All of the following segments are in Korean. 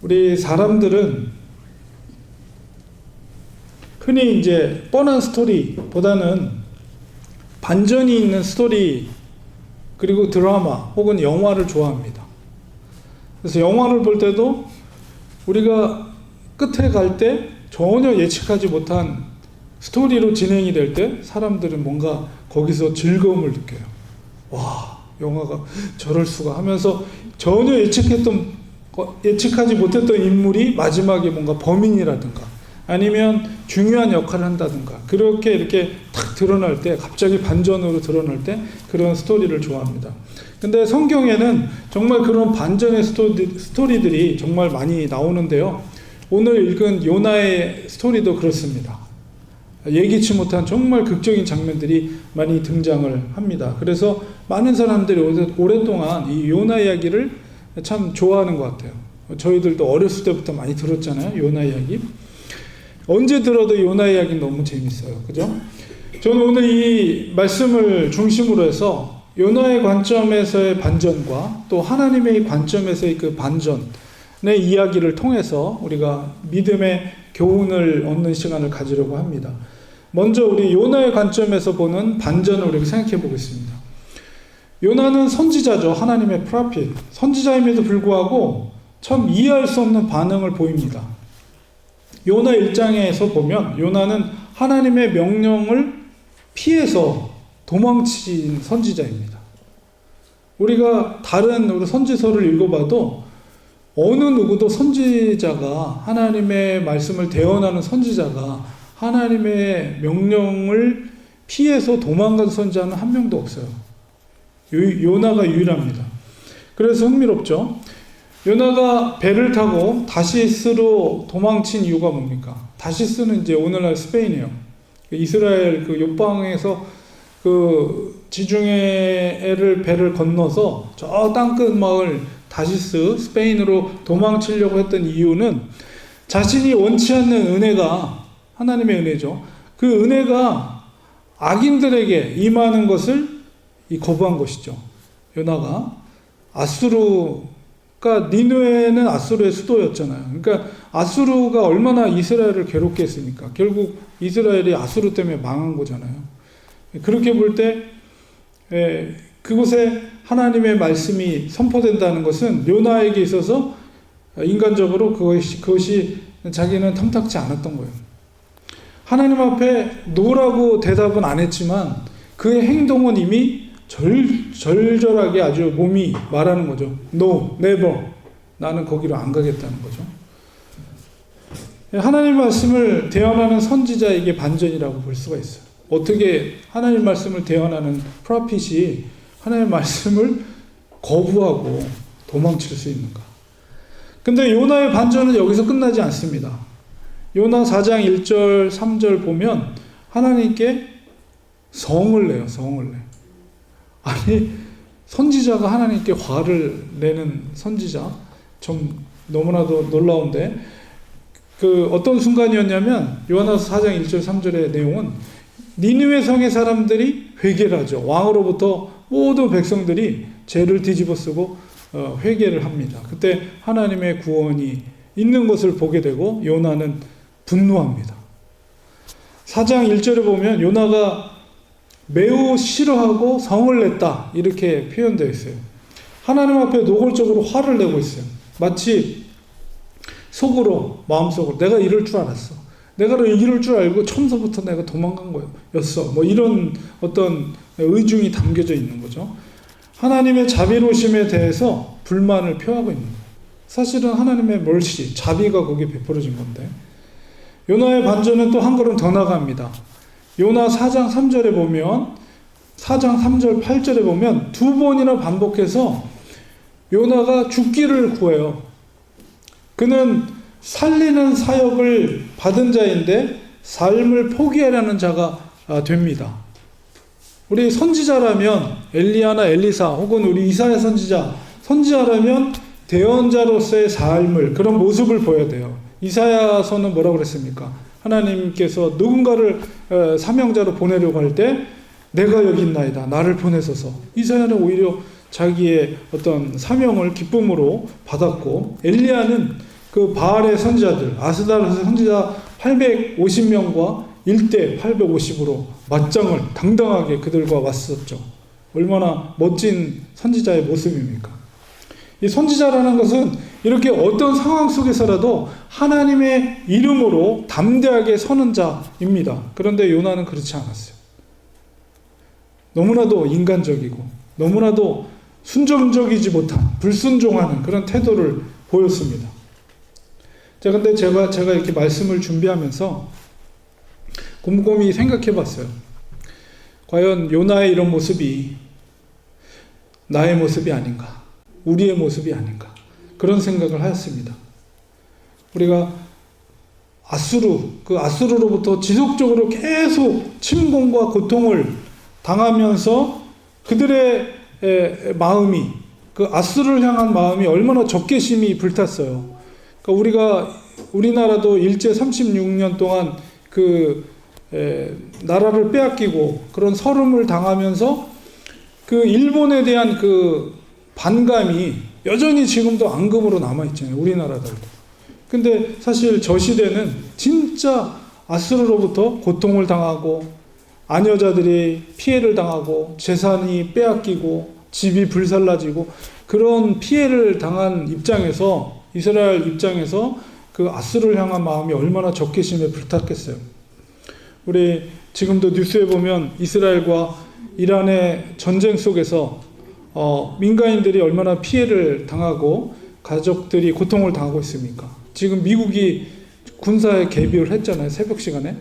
우리 사람들은 흔히 이제 뻔한 스토리보다는 반전이 있는 스토리 그리고 드라마 혹은 영화를 좋아합니다. 그래서 영화를 볼 때도 우리가 끝에 갈 때 전혀 예측하지 못한 스토리로 진행이 될 때 사람들은 뭔가 거기서 즐거움을 느껴요. 와, 영화가 저럴 수가 하면서 전혀 예측하지 못했던 인물이 마지막에 뭔가 범인이라든가 아니면 중요한 역할을 한다든가 그렇게 이렇게 탁 드러날 때 갑자기 반전으로 드러날 때 그런 스토리를 좋아합니다. 근데 성경에는 정말 그런 반전의 스토리들이 정말 많이 나오는데요. 오늘 읽은 요나의 스토리도 그렇습니다. 예기치 못한 정말 극적인 장면들이 많이 등장을 합니다. 그래서 많은 사람들이 오랫동안 이 요나 이야기를 참 좋아하는 것 같아요. 저희들도 어렸을 때부터 많이 들었잖아요. 요나 이야기. 언제 들어도 요나 이야기는 너무 재밌어요. 그죠? 저는 오늘 이 말씀을 중심으로 해서 요나의 관점에서의 반전과 또 하나님의 관점에서의 그 반전의 이야기를 통해서 우리가 믿음의 교훈을 얻는 시간을 가지려고 합니다. 먼저 우리 요나의 관점에서 보는 반전을 우리가 생각해 보겠습니다. 요나는 선지자죠. 하나님의 프로핏. 선지자임에도 불구하고 참 이해할 수 없는 반응을 보입니다. 요나 1장에서 보면 요나는 하나님의 명령을 피해서 도망친 선지자입니다. 우리가 다른 우리 선지서를 읽어봐도 어느 누구도 선지자가 하나님의 말씀을 대언하는 선지자가 하나님의 명령을 피해서 도망간 선지자는 한 명도 없어요. 요나가 유일합니다. 그래서 흥미롭죠. 요나가 배를 타고 다시스로 도망친 이유가 뭡니까? 다시스는 이제 오늘날 스페인이에요. 이스라엘 그 옆방에서 그 지중해를 배를 건너서 저 땅끝 마을 다시스 스페인으로 도망치려고 했던 이유는 자신이 원치 않는 은혜가 하나님의 은혜죠. 그 은혜가 악인들에게 임하는 것을 거부한 것이죠. 요나가 아수르가 니느웨는 아수르의 수도였잖아요. 그러니까 아수르가 얼마나 이스라엘을 괴롭게 했습니까? 결국 이스라엘이 아수르 때문에 망한 거잖아요. 그렇게 볼 때 그곳에 하나님의 말씀이 선포된다는 것은 요나에게 있어서 인간적으로 그것이 자기는 탐탁지 않았던 거예요. 하나님 앞에 노라고 대답은 안 했지만 그의 행동은 이미 절절하게 아주 몸이 말하는 거죠. No, never. 나는 거기로 안 가겠다는 거죠. 하나님 말씀을 대언하는 선지자에게 반전이라고 볼 수가 있어요. 어떻게 하나님 말씀을 대언하는 프로핏이 하나님의 말씀을 거부하고 도망칠 수 있는가? 근데 요나의 반전은 여기서 끝나지 않습니다. 요나 4장 1절 3절 보면 하나님께 성을 내요. 성을 내. 아니 선지자가 하나님께 화를 내는 선지자 좀 너무나도 놀라운데 그 어떤 순간이었냐면 요나서 4장 1절 3절의 내용은 니느웨 성의 사람들이 회개를 하죠. 왕으로부터 모든 백성들이 죄를 뒤집어쓰고 회개를 합니다. 그때 하나님의 구원이 있는 것을 보게 되고 요나는 분노합니다. 4장 1절에 보면 요나가 매우 싫어하고 성을 냈다 이렇게 표현되어 있어요. 하나님 앞에 노골적으로 화를 내고 있어요. 마치 속으로 마음속으로 내가 이럴 줄 알았어. 내가 이럴 줄 알고 처음서부터 내가 도망간 거였어. 뭐 이런 어떤 의중이 담겨져 있는 거죠. 하나님의 자비로우심에 대해서 불만을 표하고 있는 거예요. 사실은 하나님의 멀시, 자비가 거기에 베풀어진 건데 요나의 반전은 또 한 걸음 더 나갑니다. 요나 4장 3절에 보면 4장 3절 8절에 보면 두 번이나 반복해서 요나가 죽기를 구해요. 그는 살리는 사역을 받은 자인데 삶을 포기하려는 자가 됩니다. 우리 선지자라면 엘리야나 엘리사 혹은 우리 이사야 선지자라면 대언자로서의 삶을 그런 모습을 보여야 돼요. 이사야서는 뭐라고 그랬습니까? 하나님께서 누군가를 사명자로 보내려고 할 때 내가 여기 있나이다. 나를 보내소서. 이사야는 오히려 자기의 어떤 사명을 기쁨으로 받았고 엘리야는 그 바알의 선지자들, 아스다롯의 선지자 850명과 1대 850으로 맞짱을 당당하게 그들과 맞섰죠. 얼마나 멋진 선지자의 모습입니까? 이 선지자라는 것은 이렇게 어떤 상황 속에서라도 하나님의 이름으로 담대하게 서는 자입니다. 그런데 요나는 그렇지 않았어요. 너무나도 인간적이고 너무나도 순종적이지 못한 불순종하는 그런 태도를 보였습니다. 자, 근데 제가 이렇게 말씀을 준비하면서 곰곰이 생각해 봤어요. 과연 요나의 이런 모습이 나의 모습이 아닌가? 우리의 모습이 아닌가? 그런 생각을 하였습니다. 우리가 아수르로부터 지속적으로 계속 침공과 고통을 당하면서 그들의 마음이, 그 아수르를 향한 마음이 얼마나 적개심이 불탔어요. 그러니까 우리나라도 일제 36년 동안 나라를 빼앗기고 그런 서름을 당하면서 그 일본에 대한 그 반감이 여전히 지금도 앙금으로 남아있잖아요. 우리나라들도. 근데 사실 저 시대는 진짜 아수르로부터 고통을 당하고 아녀자들이 피해를 당하고 재산이 빼앗기고 집이 불살라지고 그런 피해를 당한 입장에서 이스라엘 입장에서 그 아수르를 향한 마음이 얼마나 적개심에 불탔겠어요. 우리 지금도 뉴스에 보면 이스라엘과 이란의 전쟁 속에서 민간인들이 얼마나 피해를 당하고 가족들이 고통을 당하고 있습니까? 지금 미국이 군사에 개입을 했잖아요. 새벽 시간에.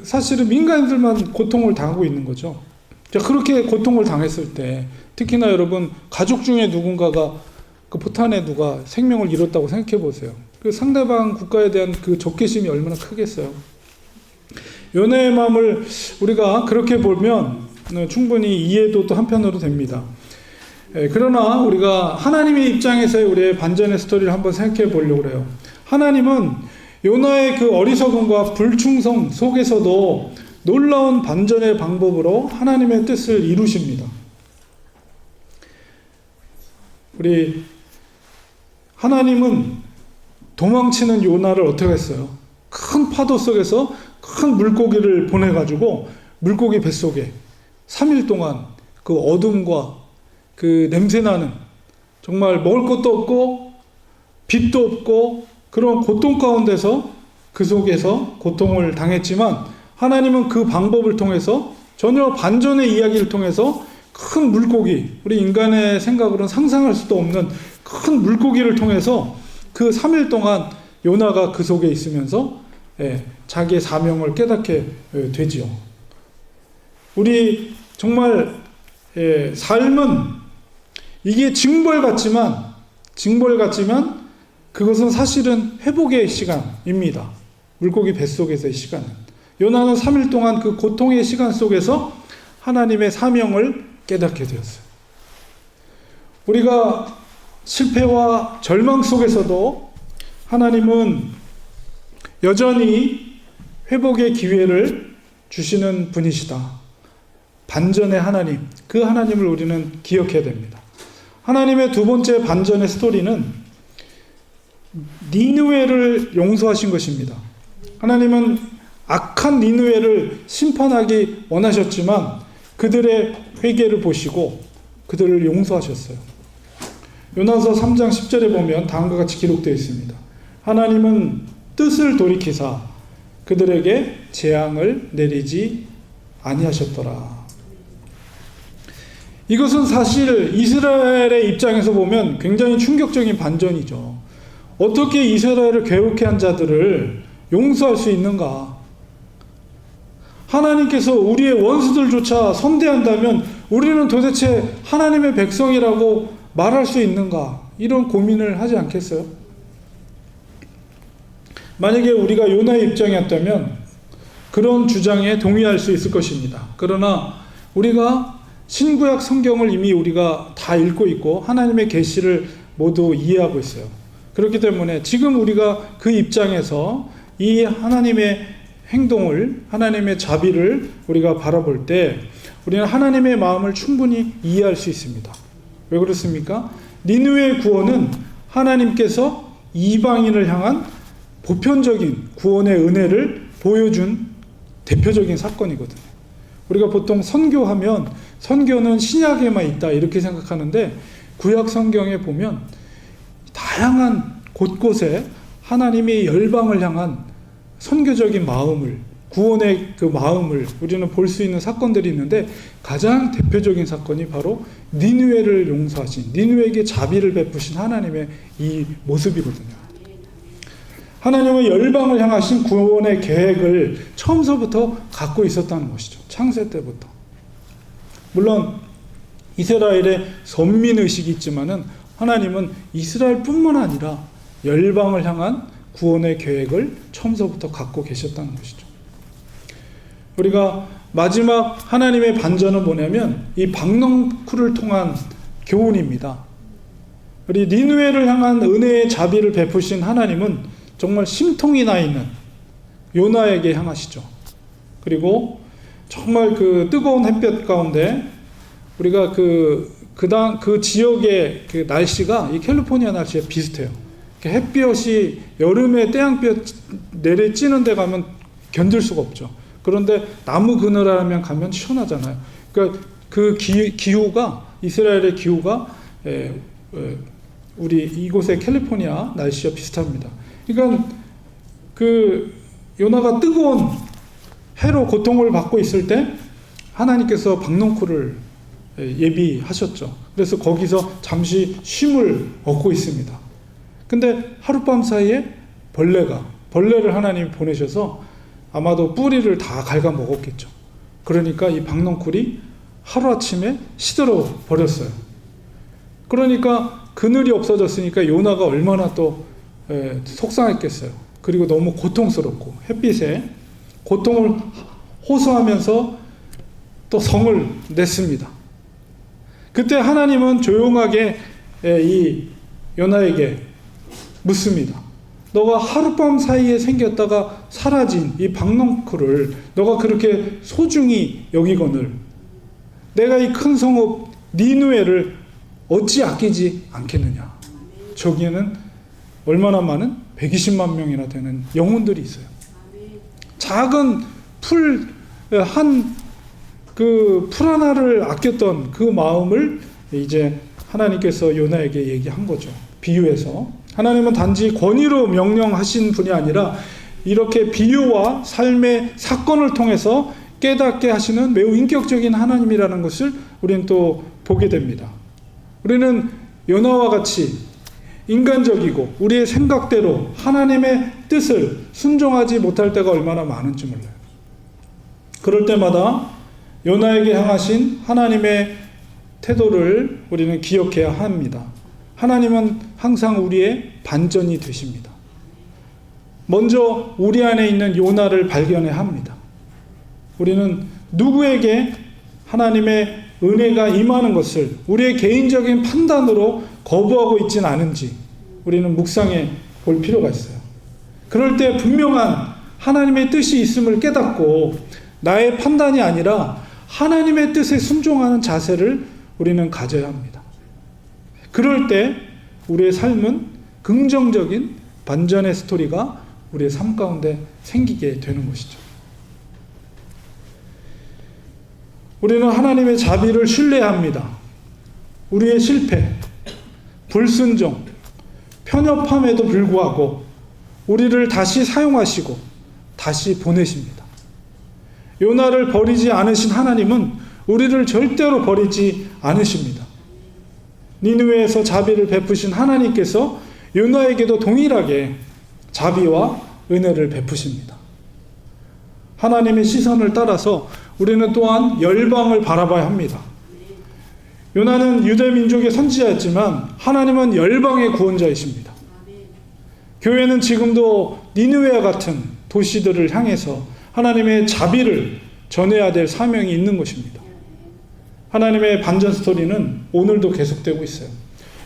사실은 민간인들만 고통을 당하고 있는 거죠. 자, 그렇게 고통을 당했을 때 특히나 여러분 가족 중에 누군가가 그 포탄에 누가 생명을 잃었다고 생각해 보세요. 그 상대방 국가에 대한 그 적개심이 얼마나 크겠어요. 요나의 마음을 우리가 그렇게 보면 충분히 이해도 또 한편으로 됩니다. 그러나 우리가 하나님의 입장에서의 우리의 반전의 스토리를 한번 생각해 보려고 해요. 하나님은 요나의 그 어리석음과 불충성 속에서도 놀라운 반전의 방법으로 하나님의 뜻을 이루십니다. 우리 하나님은 도망치는 요나를 어떻게 했어요? 큰 파도 속에서 큰 물고기를 보내가지고 물고기 뱃속에 3일 동안 그 어둠과 그 냄새나는 정말 먹을 것도 없고 빛도 없고 그런 고통 가운데서 그 속에서 고통을 당했지만 하나님은 그 방법을 통해서 전혀 반전의 이야기를 통해서 큰 물고기, 우리 인간의 생각으로는 상상할 수도 없는 큰 물고기를 통해서 그 3일 동안 요나가 그 속에 있으면서 자기의 사명을 깨닫게 되지요. 우리 정말 삶은 이게 징벌 같지만 그것은 사실은 회복의 시간입니다. 물고기 뱃속에서의 시간은. 요나는 3일 동안 그 고통의 시간 속에서 하나님의 사명을 깨닫게 되었어요. 우리가 실패와 절망 속에서도 하나님은 여전히 회복의 기회를 주시는 분이시다. 반전의 하나님, 그 하나님을 우리는 기억해야 됩니다. 하나님의 두 번째 반전의 스토리는 니느웨를 용서하신 것입니다. 하나님은 악한 니느웨를 심판하기 원하셨지만 그들의 회개를 보시고 그들을 용서하셨어요. 요나서 3장 10절에 보면 다음과 같이 기록되어 있습니다. 하나님은 뜻을 돌이키사 그들에게 재앙을 내리지 아니하셨더라. 이것은 사실 이스라엘의 입장에서 보면 굉장히 충격적인 반전이죠. 어떻게 이스라엘을 괴롭게 한 자들을 용서할 수 있는가? 하나님께서 우리의 원수들조차 선대한다면 우리는 도대체 하나님의 백성이라고 말할 수 있는가? 이런 고민을 하지 않겠어요? 만약에 우리가 요나의 입장이었다면 그런 주장에 동의할 수 있을 것입니다. 그러나 우리가 신구약 성경을 이미 우리가 다 읽고 있고 하나님의 계시를 모두 이해하고 있어요. 그렇기 때문에 지금 우리가 그 입장에서 이 하나님의 행동을, 하나님의 자비를 우리가 바라볼 때 우리는 하나님의 마음을 충분히 이해할 수 있습니다. 왜 그렇습니까? 니느웨의 구원은 하나님께서 이방인을 향한 보편적인 구원의 은혜를 보여준 대표적인 사건이거든요. 우리가 보통 선교하면 선교는 신약에만 있다 이렇게 생각하는데 구약 성경에 보면 다양한 곳곳에 하나님이 열방을 향한 선교적인 마음을, 구원의 그 마음을 우리는 볼 수 있는 사건들이 있는데 가장 대표적인 사건이 바로 니느웨를 용서하신, 니느웨에게 자비를 베푸신 하나님의 이 모습이거든요. 하나님은 열방을 향하신 구원의 계획을 처음서부터 갖고 있었다는 것이죠. 창세 때부터. 물론 이스라엘의 선민의식이 있지만은 하나님은 이스라엘뿐만 아니라 열방을 향한 구원의 계획을 처음서부터 갖고 계셨다는 것이죠. 우리가 마지막 하나님의 반전은 뭐냐면 이 박넝쿨을 통한 교훈입니다. 우리 니느웨를 향한 은혜의 자비를 베푸신 하나님은 정말 심통이 나 있는 요나에게 향하시죠. 그리고 정말 그 뜨거운 햇볕 가운데 우리가 그 지역의 그 날씨가 이 캘리포니아 날씨에 비슷해요. 햇볕이 여름에 태양볕 내리쬐는 데 가면 견딜 수가 없죠. 그런데 나무 그늘하면 가면 시원하잖아요. 그러니까 그 기후가, 이스라엘의 기후가 우리 이곳의 캘리포니아 날씨와 비슷합니다. 그러니까 그 요나가 뜨거운 해로 고통을 받고 있을 때 하나님께서 박넝쿨을 예비하셨죠. 그래서 거기서 잠시 쉼을 얻고 있습니다. 근데 하룻밤 사이에 벌레를 하나님이 보내셔서 아마도 뿌리를 다 갉아먹었겠죠. 그러니까 이 박넝쿨이 하루아침에 시들어 버렸어요. 그러니까 그늘이 없어졌으니까 요나가 얼마나 또 속상했겠어요. 그리고 너무 고통스럽고 햇빛에 고통을 호소하면서 또 성을 냈습니다. 그때 하나님은 조용하게 이 요나에게 묻습니다. 너가 하룻밤 사이에 생겼다가 사라진 이 박넝쿨을 너가 그렇게 소중히 여기거늘 내가 이 큰 성읍 니느웨를 어찌 아끼지 않겠느냐. 저기에는 얼마나 많은 120만 명이나 되는 영혼들이 있어요. 작은 풀 하나를 아꼈던 그 마음을 이제 하나님께서 요나에게 얘기한 거죠. 비유해서. 하나님은 단지 권위로 명령하신 분이 아니라 이렇게 비유와 삶의 사건을 통해서 깨닫게 하시는 매우 인격적인 하나님이라는 것을 우리는 또 보게 됩니다. 우리는 요나와 같이 인간적이고 우리의 생각대로 하나님의 뜻을 순종하지 못할 때가 얼마나 많은지 몰라요. 그럴 때마다 요나에게 향하신 하나님의 태도를 우리는 기억해야 합니다. 하나님은 항상 우리의 반전이 되십니다. 먼저 우리 안에 있는 요나를 발견해야 합니다. 우리는 누구에게 하나님의 은혜가 임하는 것을 우리의 개인적인 판단으로 거부하고 있지는 않은지 우리는 묵상해 볼 필요가 있어요. 그럴 때 분명한 하나님의 뜻이 있음을 깨닫고 나의 판단이 아니라 하나님의 뜻에 순종하는 자세를 우리는 가져야 합니다. 그럴 때 우리의 삶은 긍정적인 반전의 스토리가 우리의 삶 가운데 생기게 되는 것이죠. 우리는 하나님의 자비를 신뢰합니다. 우리의 실패, 불순종, 편협함에도 불구하고 우리를 다시 사용하시고 다시 보내십니다. 요나를 버리지 않으신 하나님은 우리를 절대로 버리지 않으십니다. 니느웨에서 자비를 베푸신 하나님께서 요나에게도 동일하게 자비와 은혜를 베푸십니다. 하나님의 시선을 따라서 우리는 또한 열방을 바라봐야 합니다. 요나는 유대 민족의 선지자였지만 하나님은 열방의 구원자이십니다. 교회는 지금도 니느웨와 같은 도시들을 향해서 하나님의 자비를 전해야 될 사명이 있는 것입니다. 하나님의 반전 스토리는 오늘도 계속되고 있어요.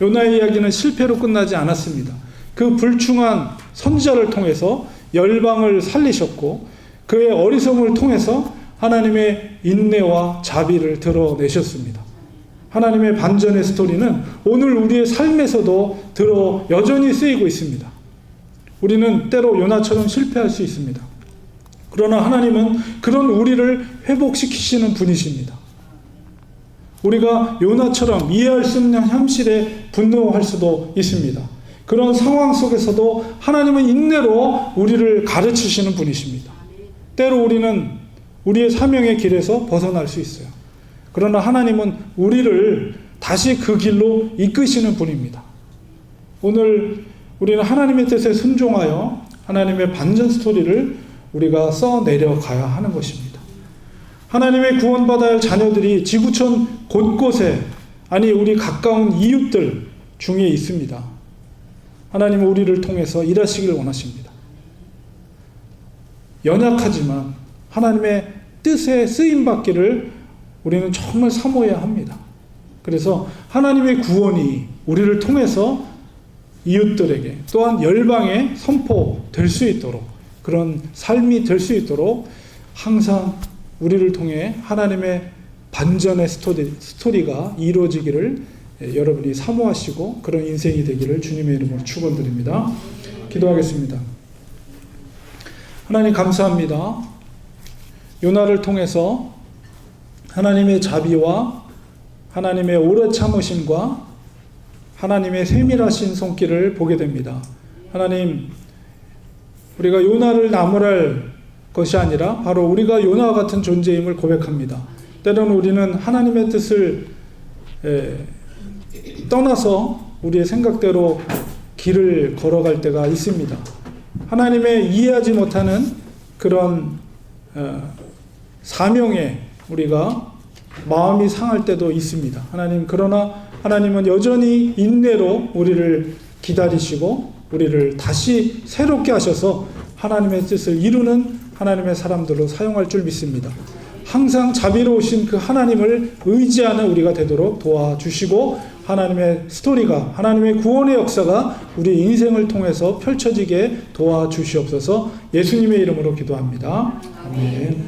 요나의 이야기는 실패로 끝나지 않았습니다. 그 불충한 선지자를 통해서 열방을 살리셨고 그의 어리석음을 통해서 하나님의 인내와 자비를 드러내셨습니다. 하나님의 반전의 스토리는 오늘 우리의 삶에서도 여전히 쓰이고 있습니다. 우리는 때로 요나처럼 실패할 수 있습니다. 그러나 하나님은 그런 우리를 회복시키시는 분이십니다. 우리가 요나처럼 이해할 수 없는 현실에 분노할 수도 있습니다. 그런 상황 속에서도 하나님은 인내로 우리를 가르치시는 분이십니다. 때로 우리는 우리의 사명의 길에서 벗어날 수 있어요. 그러나 하나님은 우리를 다시 그 길로 이끄시는 분입니다. 오늘 우리는 하나님의 뜻에 순종하여 하나님의 반전 스토리를 우리가 써내려가야 하는 것입니다. 하나님의 구원받아야 할 자녀들이 지구촌 곳곳에, 아니 우리 가까운 이웃들 중에 있습니다. 하나님은 우리를 통해서 일하시기를 원하십니다. 연약하지만 하나님의 뜻에 쓰임받기를 우리는 정말 사모해야 합니다. 그래서 하나님의 구원이 우리를 통해서 이웃들에게 또한 열방에 선포될 수 있도록, 그런 삶이 될 수 있도록 항상 우리를 통해 하나님의 반전의 스토리가 이루어지기를 여러분이 사모하시고 그런 인생이 되기를 주님의 이름으로 축원드립니다. 기도하겠습니다. 하나님 감사합니다. 요나를 통해서 하나님의 자비와 하나님의 오래 참으심과 하나님의 세밀하신 손길을 보게 됩니다. 하나님, 우리가 요나를 나무랄 것이 아니라 바로 우리가 요나와 같은 존재임을 고백합니다. 때로는 우리는 하나님의 뜻을 떠나서 우리의 생각대로 길을 걸어갈 때가 있습니다. 하나님의 이해하지 못하는 그런 사명에 우리가 마음이 상할 때도 있습니다. 하나님, 그러나 하나님은 여전히 인내로 우리를 기다리시고 우리를 다시 새롭게 하셔서 하나님의 뜻을 이루는 하나님의 사람들로 사용할 줄 믿습니다. 항상 자비로우신 그 하나님을 의지하는 우리가 되도록 도와주시고 하나님의 스토리가, 하나님의 구원의 역사가 우리 인생을 통해서 펼쳐지게 도와주시옵소서. 예수님의 이름으로 기도합니다. 아멘.